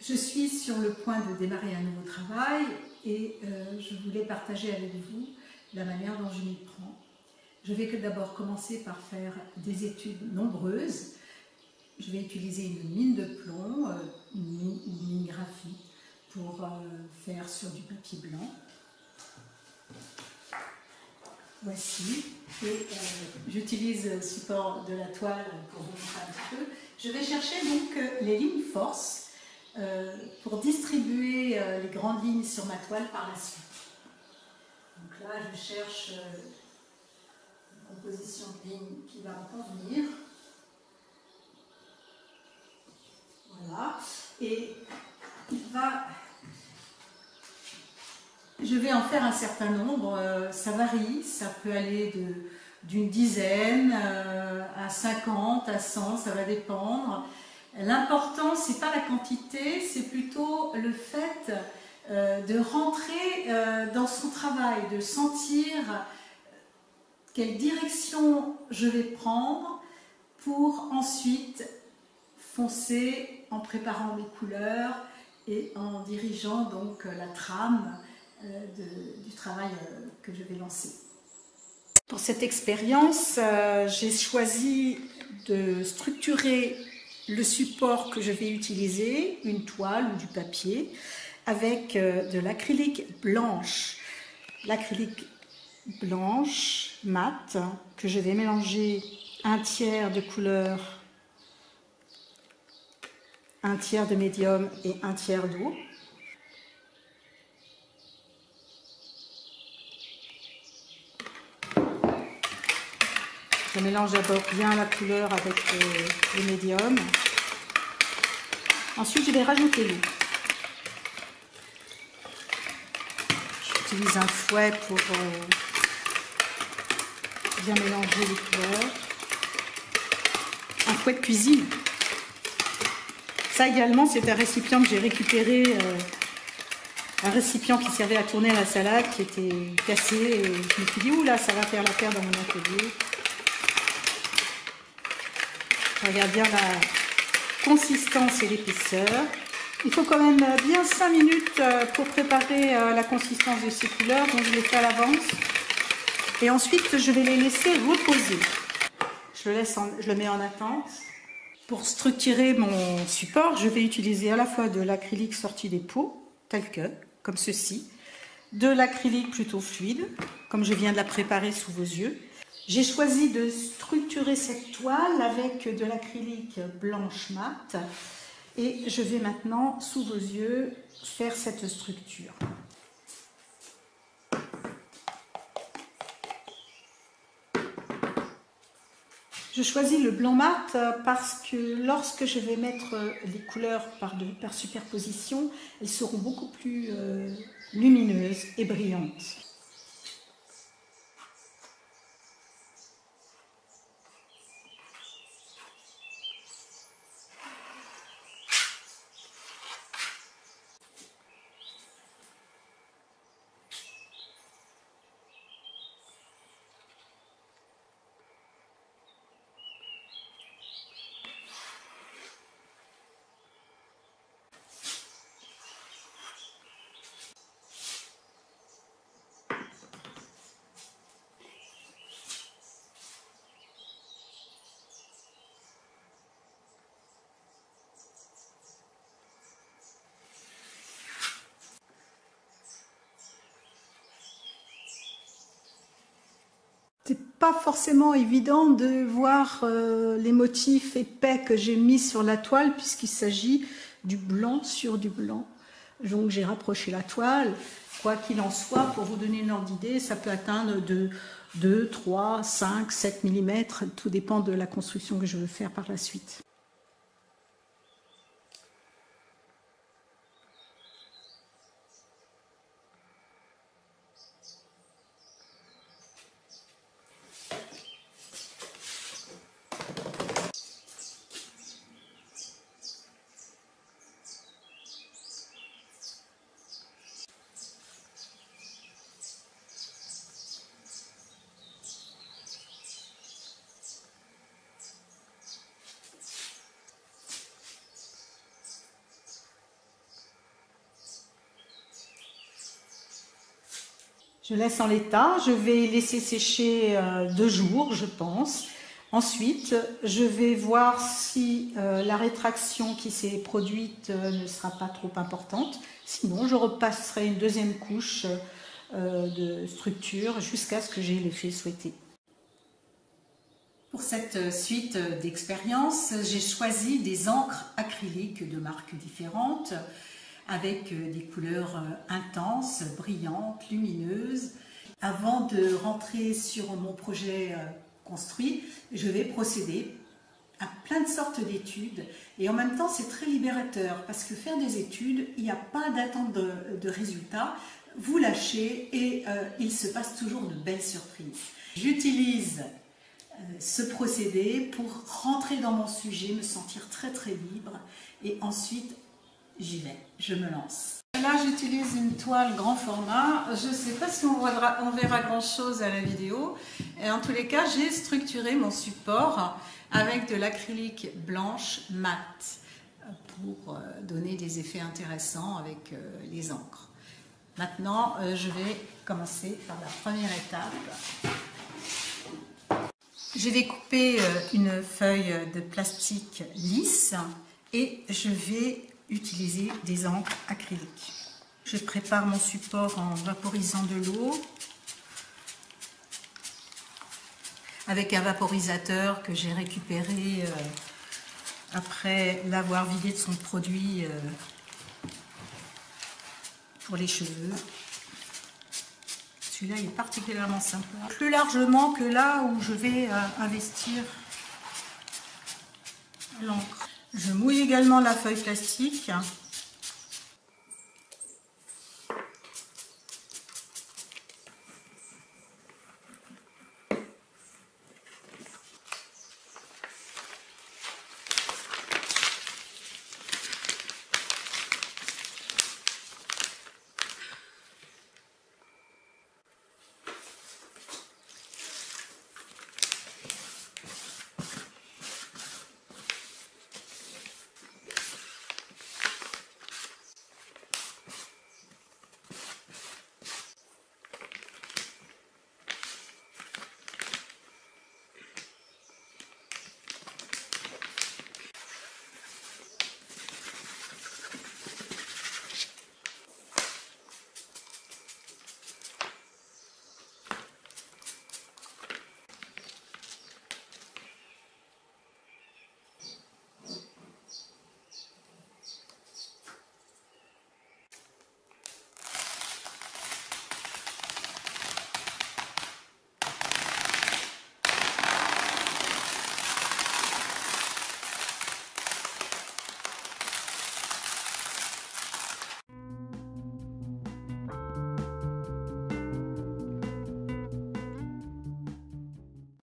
Je suis sur le point de démarrer un nouveau travail et je voulais partager avec vous la manière dont je m'y prends. Je vais d'abord commencer par faire des études nombreuses. Je vais utiliser une mine de plomb, une mine graphite pour faire sur du papier blanc. Voici, et j'utilise le support de la toile pour vous montrer un petit peu. Je vais chercher donc les lignes force pour distribuer les grandes lignes sur ma toile par la suite. Donc là, je cherche une composition de lignes qui va me convenir. Voilà, et je vais en faire un certain nombre, ça varie, ça peut aller d'une dizaine à 50, à 100, ça va dépendre. L'important, ce n'est pas la quantité, c'est plutôt le fait de rentrer dans son travail, de sentir quelle direction je vais prendre pour ensuite foncer en préparant mes couleurs et en dirigeant donc la trame du travail que je vais lancer. Pour cette expérience, j'ai choisi de structurer le support que je vais utiliser, une toile ou du papier, avec de l'acrylique blanche. L'acrylique blanche mat que je vais mélanger un tiers de couleur, un tiers de médium et un tiers d'eau. Je mélange d'abord bien la couleur avec le médium. Ensuite, je vais rajouter l'eau. J'utilise un fouet pour bien mélanger les couleurs. Un fouet de cuisine. Ça également, c'est un récipient que j'ai récupéré, un récipient qui servait à tourner la salade, qui était cassé. Et je me suis dit, oula, ça va faire l'affaire dans mon atelier. Je regarde bien la consistance et l'épaisseur. Il faut quand même bien 5 minutes pour préparer la consistance de ces couleurs, donc je les fais à l'avance. Et ensuite, je vais les laisser reposer. Je le mets en attente. Pour structurer mon support, je vais utiliser à la fois de l'acrylique sorti des pots, tel que, comme ceci, de l'acrylique plutôt fluide, comme je viens de la préparer sous vos yeux. J'ai choisi de structurer cette toile avec de l'acrylique blanche mat et je vais maintenant, sous vos yeux, faire cette structure. Je choisis le blanc mat parce que lorsque je vais mettre les couleurs par superposition, elles seront beaucoup plus lumineuses et brillantes. C'est pas forcément évident de voir les motifs épais que j'ai mis sur la toile puisqu'il s'agit du blanc sur du blanc. Donc j'ai rapproché la toile. Quoi qu'il en soit, pour vous donner une ordre d'idée, ça peut atteindre de 2, 3, 5, 7 mm. Tout dépend de la construction que je veux faire par la suite. Je laisse en l'état, je vais laisser sécher 2 jours, je pense. Ensuite, je vais voir si la rétraction qui s'est produite ne sera pas trop importante. Sinon, je repasserai une deuxième couche de structure jusqu'à ce que j'ai l'effet souhaité. Pour cette suite d'expériences, j'ai choisi des encres acryliques de marques différentes, avec des couleurs intenses, brillantes, lumineuses. Avant de rentrer sur mon projet construit, je vais procéder à plein de sortes d'études et en même temps c'est très libérateur parce que faire des études, il n'y a pas d'attente de résultats, vous lâchez et il se passe toujours de belles surprises. J'utilise ce procédé pour rentrer dans mon sujet, me sentir très libre et ensuite j'y vais, je me lance. Là, j'utilise une toile grand format. Je ne sais pas si on verra grand chose à la vidéo. Et en tous les cas, j'ai structuré mon support avec de l'acrylique blanche mat pour donner des effets intéressants avec les encres. Maintenant, je vais commencer par la première étape. J'ai découpé une feuille de plastique lisse et je vais utiliser des encres acryliques. Je prépare mon support en vaporisant de l'eau avec un vaporisateur que j'ai récupéré après l'avoir vidé de son produit pour les cheveux. Celui-là est particulièrement sympa. Plus largement que là où je vais investir l'encre. Je mouille également la feuille plastique